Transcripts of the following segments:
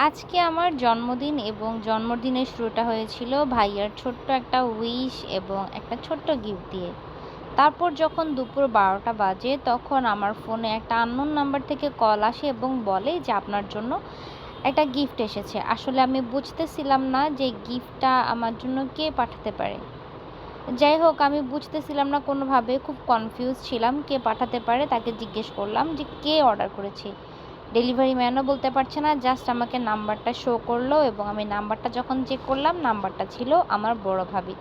আজকে আমার জন্মদিন এবং জন্মদিনের শুরুটা হয়েছিল ভাইয়ার ছোট্ট একটা উইশ এবং একটা ছোট্ট গিফট দিয়ে। তারপর যখন দুপুর ১২টা বাজে তখন আমার ফোনে একটা আননোন নাম্বার থেকে কল আসে এবং বলে যে আপনার জন্য একটা গিফট এসেছে। আসলে আমি বুঝতেছিলাম না যে গিফটটা আমার জন্য কে পাঠাতে পারে। যাই হোক, আমি বুঝতেছিলাম না কোনোভাবে, খুব কনফিউজ ছিলাম কে পাঠাতে পারে। তাকে জিজ্ঞেস করলাম যে কে অর্ডার করেছে। ডেলিভারি ম্যানও বলতে পারছে না, জাস্ট আমাকে নাম্বারটা শো করলো এবং আমি নাম্বারটা যখন চেক করলাম নাম্বারটা ছিল আমার বড় ভাবির।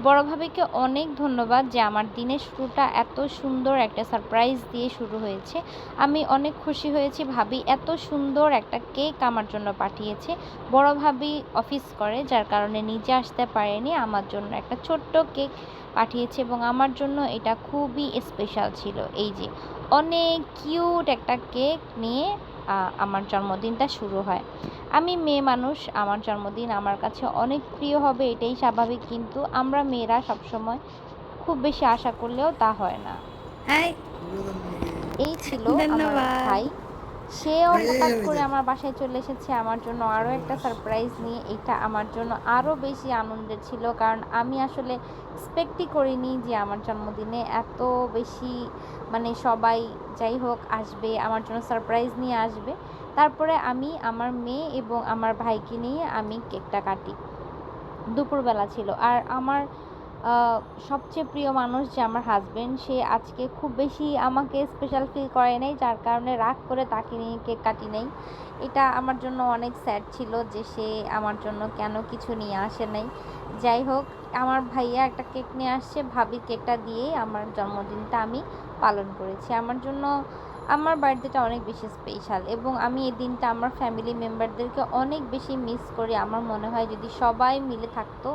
বড় ভাবিকে অনেক ধন্যবাদ যে আমার দিনের শুরুটা এত সুন্দর একটা সারপ্রাইজ দিয়ে শুরু হয়েছে। আমি অনেক খুশি হয়েছি, ভাবি এত সুন্দর একটা কেক আমার জন্য পাঠিয়েছে। বড় ভাবি অফিস করে, যার কারণে নিজে আসতে পারেনি, আমার জন্য একটা ছোট্ট কেক পাঠিয়েছে এবং আমার জন্য এটা খুবই স্পেশাল ছিল। এই যে অনেক কিউট একটা কেক নিয়ে আমার জন্মদিনটা শুরু হয়। আমি মেয়ে মানুষ, আমার জন্মদিন আমার কাছে অনেক প্রিয় হবে এটাই স্বাভাবিক, কিন্তু আমরা মেয়েরা সবসময় খুব বেশি আশা করলেও তা হয় না। হাই, এই ছিল আমার ধন্যবাদ। ভাই। সেও হঠাৎ করে আমার বাসায় চলে এসেছে আমার জন্য আরও একটা সারপ্রাইজ নিয়ে। এটা আমার জন্য আরও বেশি আনন্দের ছিল, কারণ আমি আসলে এক্সপেক্টই করিনি যে আমার জন্মদিনে এত বেশি মানে সবাই যাই হোক আসবে, আমার জন্য সারপ্রাইজ নিয়ে আসবে। তারপরে আমি আমার মেয়ে এবং আমার ভাইকে নিয়ে আমি কেকটা কাটি। দুপুরবেলা ছিল আর আমার সবচেয়ে প্রিয় মানুষ যে আমার হাজবেন্ড, সে আজকে খুব বেশি আমাকে স্পেশাল ফিল করে নাই, যার কারণে রাগ করে তাকে নিয়ে কেক কাটি নাই। এটা আমার জন্য অনেক স্যাড ছিল যে সে আমার জন্য কেন কিছু নিয়ে আসে নাই। যাই হোক, আমার ভাইয়া একটা কেক নিয়ে আসছে, ভাবি কেকটা দিয়েই আমার জন্মদিনটা আমি পালন করেছি। আমার জন্য আমার বার্থডেটা অনেক বেশি স্পেশাল এবং আমি এই দিনটা আমার ফ্যামিলি মেম্বারদেরকে অনেক বেশি মিস করি। আমার মনে হয় যদি সবাই মিলে থাকতো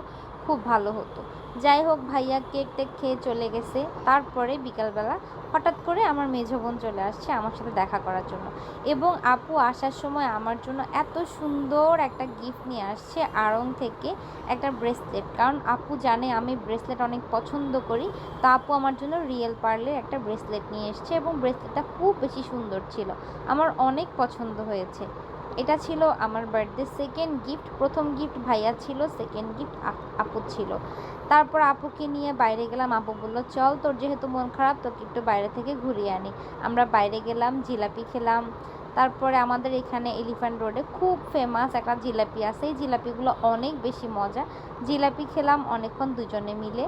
খুব ভালো হতো। যাই হোক, ভাইয়া কেক টেক খেয়ে চলে গেছে। তারপরে বিকালবেলা হঠাৎ করে আমার মেঝো বোন চলে আসছে আমার সাথে দেখা করার জন্য এবং আপু আসার সময় আমার জন্য এত সুন্দর একটা গিফট নিয়ে আসছে আড়ং থেকে, একটা ব্রেসলেট। কারণ আপু জানে আমি ব্রেসলেট অনেক পছন্দ করি, তা আপু আমার জন্য রিয়েল পার্লের একটা ব্রেসলেট নিয়ে এসছে এবং ব্রেসলেটটা খুব বেশি সুন্দর ছিল, আমার অনেক পছন্দ হয়েছে। এটা ছিল আমার বার্থডে সেকেন্ড গিফট। প্রথম গিফট ভাইয়া ছিল, সেকেন্ড গিফট আপু ছিল। তারপর আপুকে নিয়ে বাইরে গেলাম। আপু বলল চল, তোর যেহেতু মন খারাপ তোকে একটু বাইরে থেকে ঘুরিয়ে আনি। আমরা বাইরে গেলাম, জিলাপি খেলাম। তারপরে আমাদের এখানে এলিফ্যান্ট রোডে খুব ফেমাস একটা জিলাপি আছে, এই জিলাপিগুলো অনেক বেশি মজা। জিলাপি খেলাম অনেকক্ষণ দুজনে মিলে।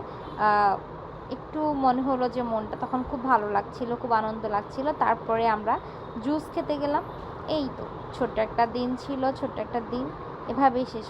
একটু মনে হলো যে মনটা তখন খুব ভালো লাগছিল, খুব আনন্দ লাগছিল। তারপরে আমরা জুস খেতে গেলাম। এই তো ছোট্ট একটা দিন ছিল, ছোট্ট একটা দিন এভাবেই শেষ।